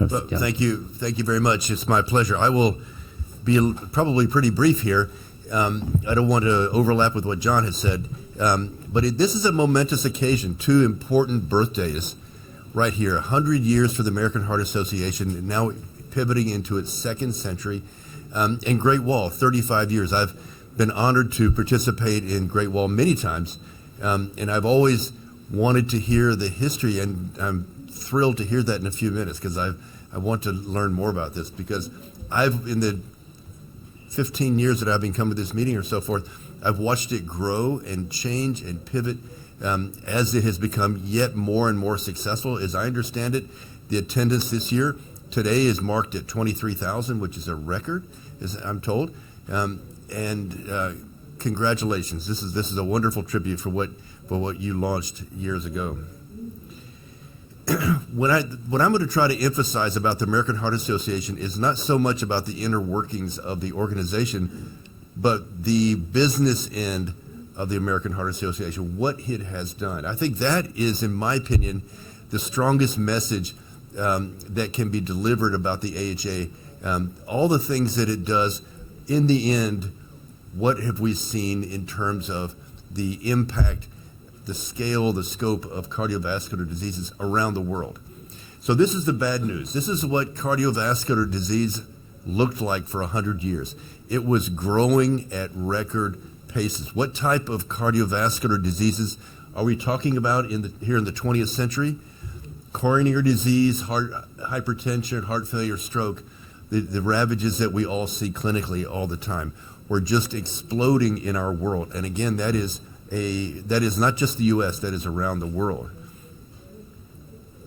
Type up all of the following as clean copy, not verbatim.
Well, thank you very much. It's my pleasure. I will be probably pretty brief here. I don't want to overlap with what John has said, but this is a momentous occasion. Two important birthdays right here. 100 years for the American Heart Association, now pivoting into its second century, and Great Wall, 35 years. I've been honored to participate in Great Wall many times, and I've always wanted to hear the history, and I'm thrilled to hear that in a few minutes because I want to learn more about this, because in the 15 years that I've been coming to this meeting or so forth, I've watched it grow and change and pivot as it has become yet more and more successful. As I understand it, the attendance this year today is marked at 23,000, which is a record, as I'm told. Congratulations! This is a wonderful tribute for what you launched years ago. What I'm going to try to emphasize about the American Heart Association is not so much about the inner workings of the organization, but the business end of the American Heart Association, what it has done. I think that is, in my opinion, the strongest message that can be delivered about the AHA. All the things that it does, in the end, what have we seen in terms of the impact, the scale, the scope of cardiovascular diseases around the world? So this is the bad news. This is what cardiovascular disease looked like for 100 years. It was growing at record paces. What type of cardiovascular diseases are we talking about here in the 20th century? Coronary disease, hypertension, heart failure, stroke, the ravages that we all see clinically all the time. We're just exploding in our world. And again, that is not just the U.S., that is around the world.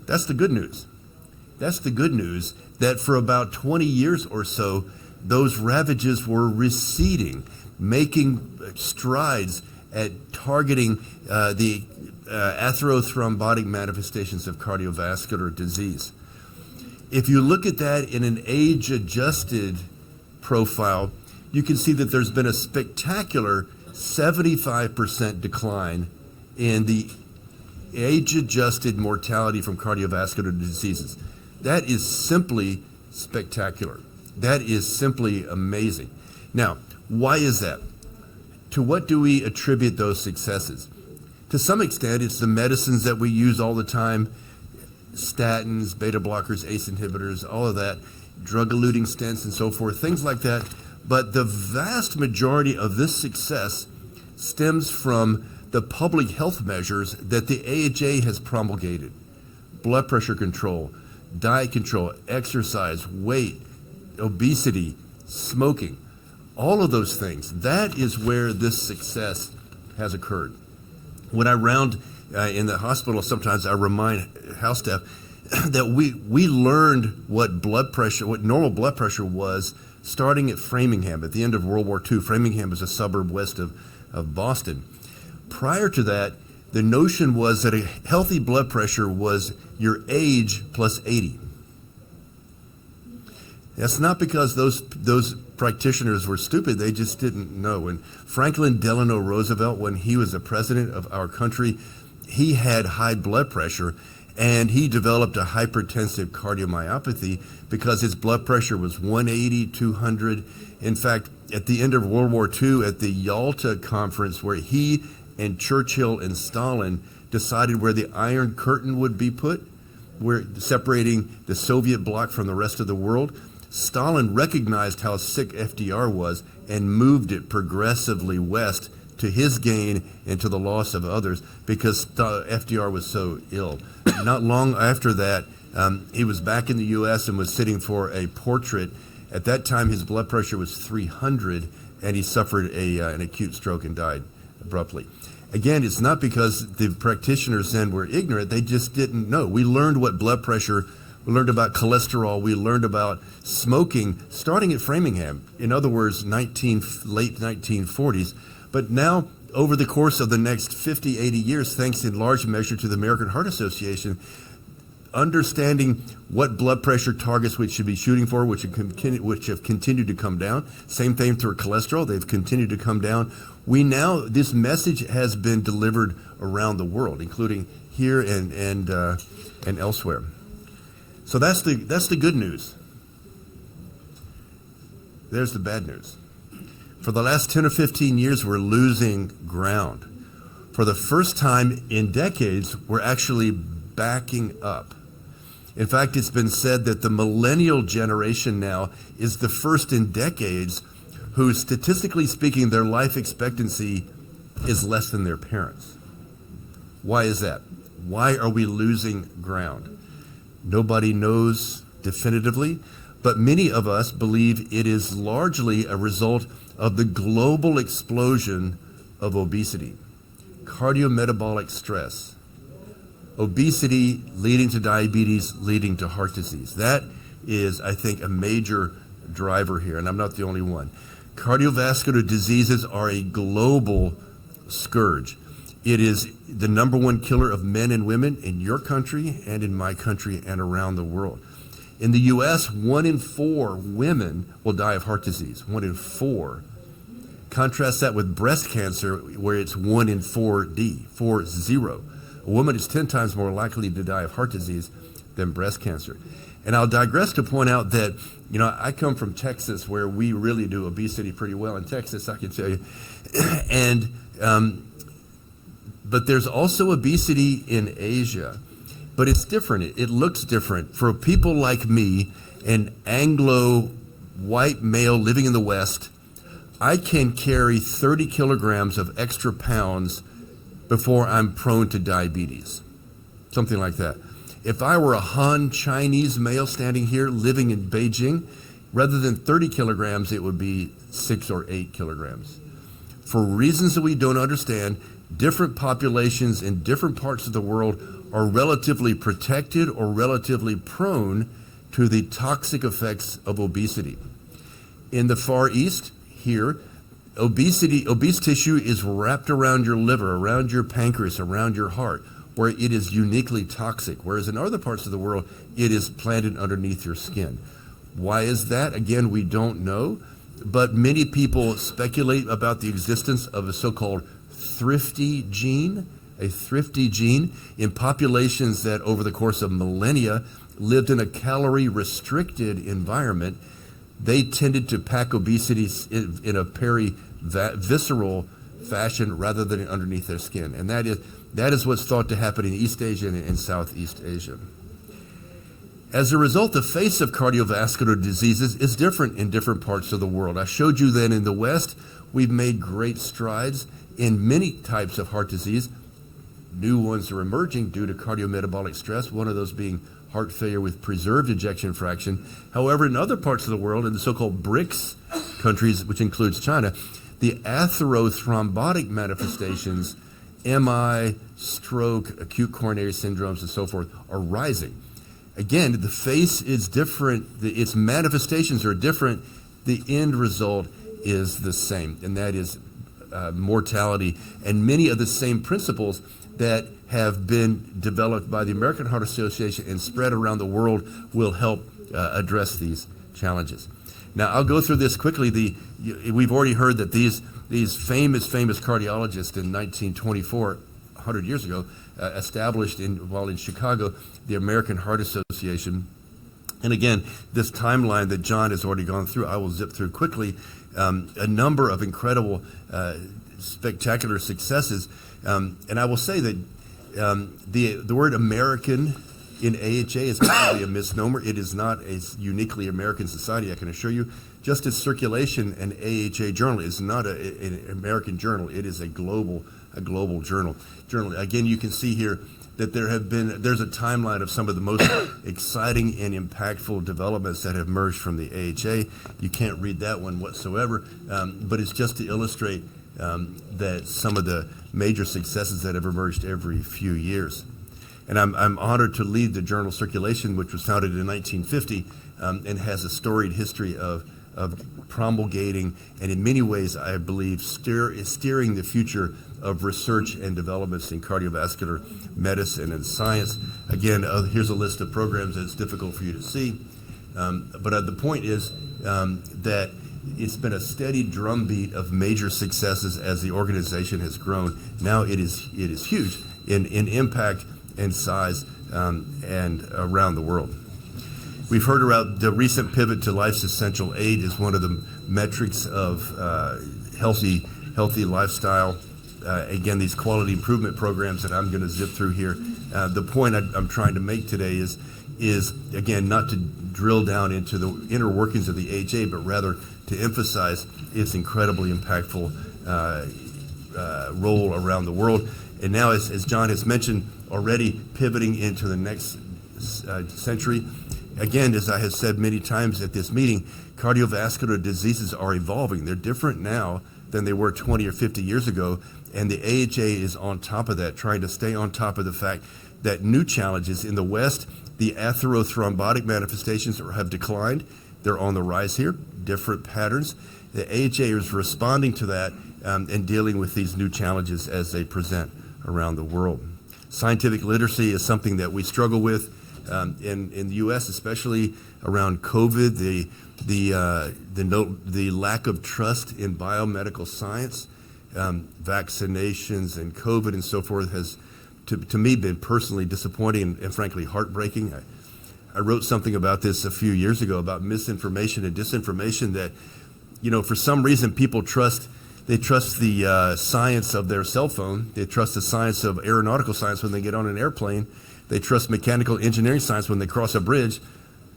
That's the good news. That's the good news, that for about 20 years or so, those ravages were receding, making strides at targeting the atherothrombotic manifestations of cardiovascular disease. If you look at that in an age-adjusted profile, you can see that there's been a spectacular 75% decline in the age-adjusted mortality from cardiovascular diseases. That is simply spectacular. That is simply amazing. Now, why is that? To what do we attribute those successes? To some extent, it's the medicines that we use all the time, statins, beta blockers, ACE inhibitors, all of that, drug-eluting stents and so forth, things like that. But the vast majority of this success stems from the public health measures that the AHA has promulgated. Blood pressure control, diet control, exercise, weight, obesity, smoking, all of those things. That is where this success has occurred. When I round in the hospital, sometimes I remind house staff that we learned what normal blood pressure was starting at Framingham at the end of World War II. Framingham is a suburb west of Boston. Prior to that, the notion was that a healthy blood pressure was your age plus 80. That's not because those practitioners were stupid. They just didn't know. And Franklin Delano Roosevelt, when he was the president of our country, he had high blood pressure, and he developed a hypertensive cardiomyopathy because his blood pressure was 180, 200. In fact, at the end of World War II, at the Yalta Conference, where he and Churchill and Stalin decided where the Iron Curtain would be put, where separating the Soviet bloc from the rest of the world, Stalin recognized how sick FDR was and moved it progressively west to his gain and to the loss of others because FDR was so ill. Not long after that, he was back in the U.S. and was sitting for a portrait. At that time, his blood pressure was 300, and he suffered an acute stroke and died abruptly. Again, it's not because the practitioners then were ignorant. They just didn't know. We learned what blood pressure, we learned about cholesterol, we learned about smoking starting at Framingham. In other words, late 1940s. But now, over the course of the next 50, 80 years, thanks in large measure to the American Heart Association, understanding what blood pressure targets we should be shooting for, which have continued to come down. Same thing for cholesterol. They've continued to come down. This message has been delivered around the world, including here and elsewhere. So that's the good news. There's the bad news. For the last 10 or 15 years, we're losing ground. For the first time in decades, we're actually backing up. In fact, it's been said that the millennial generation now is the first in decades who, statistically speaking, their life expectancy is less than their parents. Why is that? Why are we losing ground? Nobody knows definitively, but many of us believe it is largely a result of the global explosion of obesity, cardiometabolic stress, obesity leading to diabetes, leading to heart disease. That is, I think, a major driver here, and I'm not the only one. Cardiovascular diseases are a global scourge. It is the number one killer of men and women in your country and in my country and around the world. In the U.S., 1 in 4 women will die of heart disease. 1 in 4. Contrast that with breast cancer, where it's 1 in 4D, 40. A woman is 10 times more likely to die of heart disease than breast cancer. And I'll digress to point out that, I come from Texas, where we really do obesity pretty well in Texas, I can tell you. But there's also obesity in Asia. But it's different. It looks different. For people like me, an Anglo white male living in the West, I can carry 30 kilograms of extra pounds before I'm prone to diabetes, something like that. If I were a Han Chinese male standing here living in Beijing, rather than 30 kilograms, it would be 6 or 8 kilograms. For reasons that we don't understand, different populations in different parts of the world are relatively protected or relatively prone to the toxic effects of obesity. In the Far East, here, obese tissue is wrapped around your liver, around your pancreas, around your heart, where it is uniquely toxic, whereas in other parts of the world, it is planted underneath your skin. Why is that? Again, we don't know, but many people speculate about the existence of a so-called thrifty gene, a thrifty gene in populations that over the course of millennia lived in a calorie-restricted environment. They tended to pack obesity in a visceral fashion rather than underneath their skin. And that is what's thought to happen in East Asia and in Southeast Asia. As a result, the face of cardiovascular diseases is different in different parts of the world. I showed you that in the West, we've made great strides in many types of heart disease. New ones are emerging due to cardiometabolic stress, one of those being heart failure with preserved ejection fraction. However, in other parts of the world, in the so-called BRICS countries, which includes China, the atherothrombotic manifestations, MI, stroke, acute coronary syndromes, and so forth, are rising. Again, the face is different, its manifestations are different, the end result is the same, and that is mortality, and many of the same principles that have been developed by the American Heart Association and spread around the world will help address these challenges. Now, I'll go through this quickly. We've already heard that these famous cardiologists in 1924, 100 years ago, established while in Chicago, the American Heart Association. And again, this timeline that John has already gone through, I will zip through quickly. A number of incredible, spectacular successes. And I will say that the word American in AHA is probably a misnomer. It is not a uniquely American society, I can assure you. Just as Circulation, an AHA journal, is not an American journal. It is a global journal. Again, you can see here that there's a timeline of some of the most exciting and impactful developments that have emerged from the AHA. You can't read that one whatsoever, but it's just to illustrate that some of the major successes that have emerged every few years. And I'm honored to lead the journal Circulation, which was founded in 1950 and has a storied history of promulgating and in many ways, I believe, steering the future of research and developments in cardiovascular medicine and science. Again, here's a list of programs that it's difficult for you to see. But the point is that it's been a steady drumbeat of major successes as the organization has grown. Now it is huge in impact and size and around the world. We've heard about the recent pivot to Life's Essential 8 is one of the metrics of healthy lifestyle. Again, these quality improvement programs that I'm going to zip through here. The point I'm trying to make today is again, not to drill down into the inner workings of the AHA, but rather to emphasize its incredibly impactful role around the world. And now, as John has mentioned already, pivoting into the next century. Again, as I have said many times at this meeting, cardiovascular diseases are evolving. They're different now than they were 20 or 50 years ago. And the AHA is on top of that, trying to stay on top of the fact that new challenges in the West, the atherothrombotic manifestations have declined. They're on the rise here, different patterns. The AHA is responding to that and dealing with these new challenges as they present around the world. Scientific literacy is something that we struggle with in the U.S., especially around COVID, the lack of trust in biomedical science, vaccinations and COVID and so forth has, to me, been personally disappointing and frankly heartbreaking. I wrote something about this a few years ago about misinformation and disinformation that, for some reason people trust the science of their cell phone. They trust the science of aeronautical science when they get on an airplane. They trust mechanical engineering science when they cross a bridge.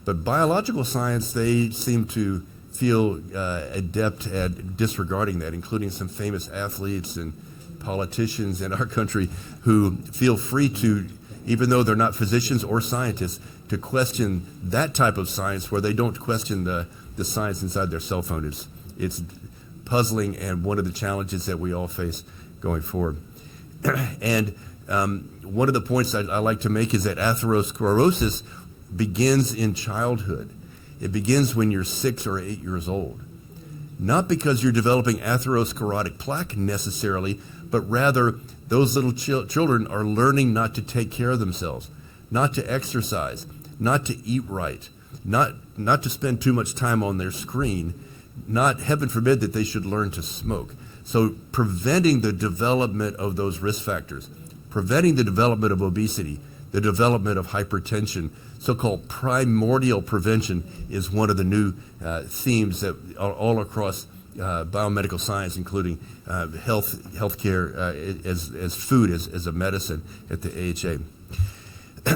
But biological science, they seem to feel adept at disregarding that, including some famous athletes and politicians in our country who feel free to, even though they're not physicians or scientists, to question that type of science where they don't question the science inside their cell phone. It's puzzling and one of the challenges that we all face going forward. And one of the points I like to make is that atherosclerosis begins in childhood. It begins when you're 6 or 8 years old. Not because you're developing atherosclerotic plaque necessarily, but rather those little children are learning not to take care of themselves, not to exercise, not to eat right, not to spend too much time on their screen, not, heaven forbid, that they should learn to smoke. So preventing the development of those risk factors, preventing the development of obesity, the development of hypertension, so-called primordial prevention is one of the new themes that are all across biomedical science, including healthcare as food, as a medicine at the AHA.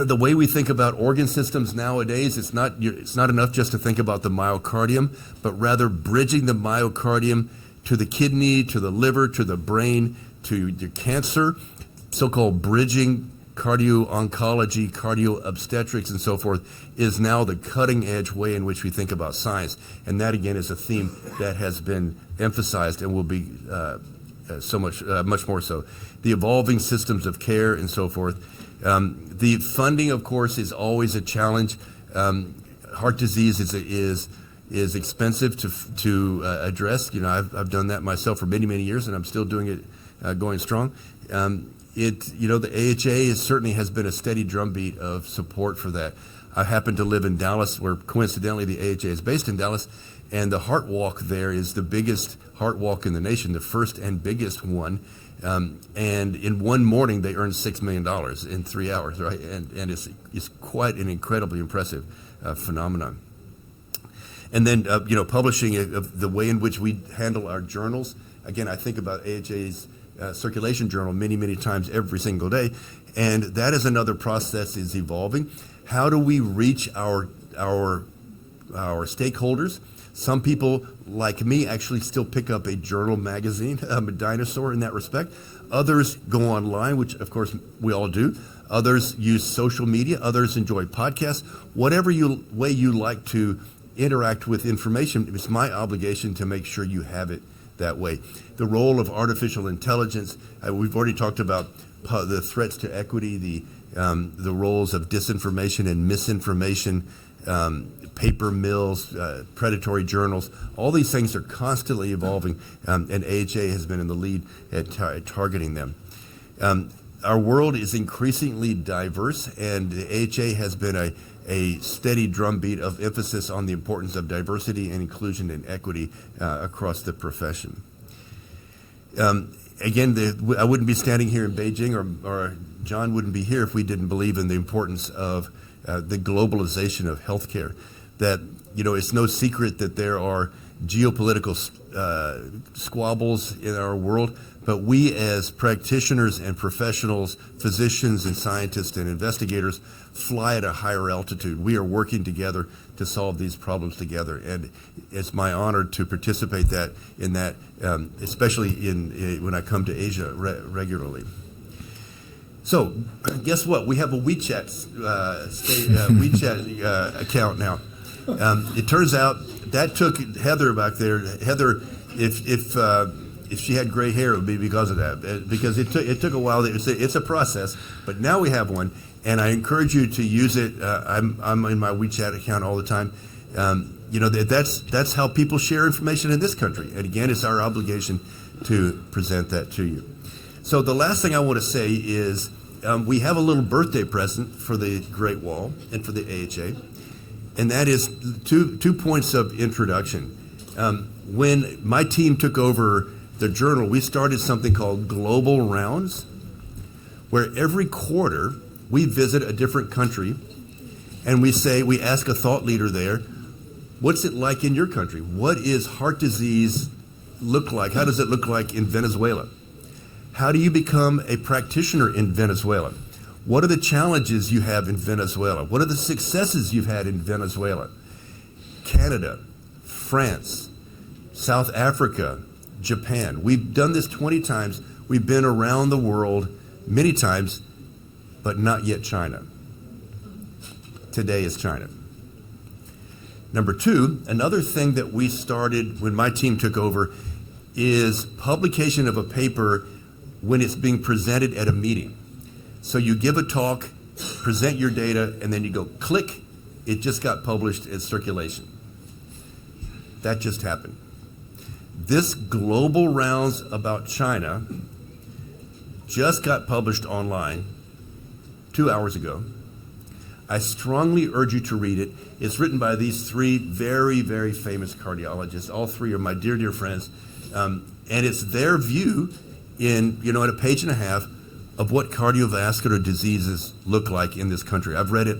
The way we think about organ systems nowadays, it's not enough just to think about the myocardium, but rather bridging the myocardium to the kidney, to the liver, to the brain, to the cancer, so-called bridging cardio-oncology, cardio-obstetrics, and so forth, is now the cutting-edge way in which we think about science. And that, again, is a theme that has been emphasized and will be much more so. The evolving systems of care and so forth. The funding, of course, is always a challenge. Heart disease is expensive to address. I've done that myself for many, many years, and I'm still doing it going strong. The AHA certainly has been a steady drumbeat of support for that. I happen to live in Dallas, where coincidentally the AHA is based in Dallas, and the Heart Walk there is the biggest heart walk in the nation, the first and biggest one. And in one morning, they earned $6 million in 3 hours, right? And it's quite an incredibly impressive phenomenon. And then, publishing the way in which we handle our journals. Again, I think about AHA's circulation journal many, many times every single day. And that is another process is evolving. How do we reach our stakeholders? Some people, like me, actually still pick up a journal magazine. I'm a dinosaur in that respect. Others go online, which of course we all do. Others use social media. Others enjoy podcasts. Whatever way you like to interact with information, it's my obligation to make sure you have it that way. The role of artificial intelligence, we've already talked about the threats to equity, the roles of disinformation and misinformation, paper mills, predatory journals. All these things are constantly evolving, and AHA has been in the lead at targeting them. Our world is increasingly diverse, and the AHA has been a steady drumbeat of emphasis on the importance of diversity and inclusion and equity across the profession. again, I wouldn't be standing here in Beijing, or John wouldn't be here if we didn't believe in the importance of the globalization of healthcare. That, it's no secret that there are geopolitical squabbles in our world, but we as practitioners and professionals, physicians and scientists and investigators, fly at a higher altitude. We are working together to solve these problems together, and it's my honor to participate in that, especially when I come to Asia regularly. So, guess what? We have a WeChat account now. It turns out that took Heather back there. Heather, if she had gray hair, it would be because of that. Because it took a while. It's a process, but now we have one, and I encourage you to use it. I'm in my WeChat account all the time. That's how people share information in this country. And again, it's our obligation to present that to you. So the last thing I want to say is we have a little birthday present for the Great Wall and for the AHA, and that is two points of introduction. When my team took over the journal, we started something called Global Rounds, where every quarter we visit a different country, and we ask a thought leader there, what's it like in your country? What is heart disease look like? How does it look like in Venezuela? How do you become a practitioner in Venezuela? What are the challenges you have in Venezuela? What are the successes you've had in Venezuela? Canada, France, South Africa, Japan. We've done this 20 times. We've been around the world many times, but not yet China. Today is China. Number two, another thing that we started when my team took over is publication of a paper when it's being presented at a meeting. So you give a talk, present your data, and then you go click, it just got published in circulation. That just happened. This Global Rounds about China just got published online 2 hours ago. I strongly urge you to read it. It's written by these three very, very famous cardiologists. All three are my dear, dear friends. And it's their view in a page and a half of what cardiovascular diseases look like in this country. I've read it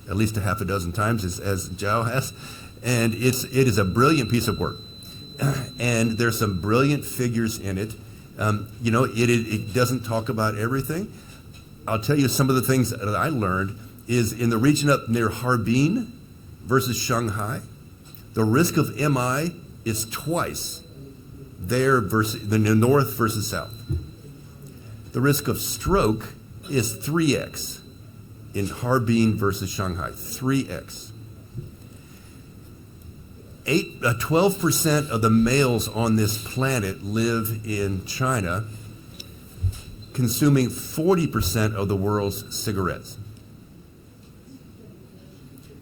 at least a half a dozen times, as Zhao has, and it is a brilliant piece of work. And there's some brilliant figures in it. It doesn't talk about everything. I'll tell you some of the things that I learned is in the region up near Harbin versus Shanghai, the risk of MI is twice there versus the north versus south. The risk of stroke is 3x in Harbin versus Shanghai, 3x. 12% of the males on this planet live in China, consuming 40% of the world's cigarettes.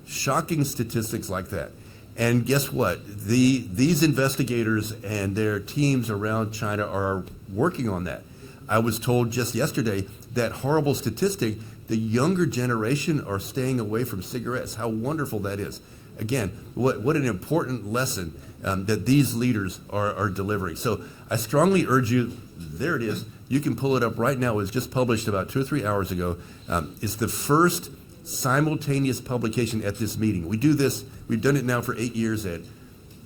Shocking statistics like that. And guess what? These investigators and their teams around China are working on that. I was told just yesterday that horrible statistic, the younger generation are staying away from cigarettes. How wonderful that is. Again, what an important lesson that these leaders are delivering. So I strongly urge you, there it is. You can pull it up right now. It was just published about 2 or 3 hours ago. It's the first simultaneous publication at this meeting. We do this, we've done it now for 8 years at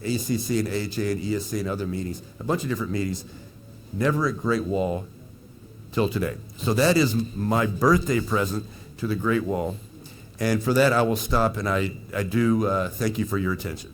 ACC and AHA and ESC and other meetings, a bunch of different meetings, never at Great Wall till today. So that is my birthday present to the Great Wall. And for that, I will stop, and I do thank you for your attention.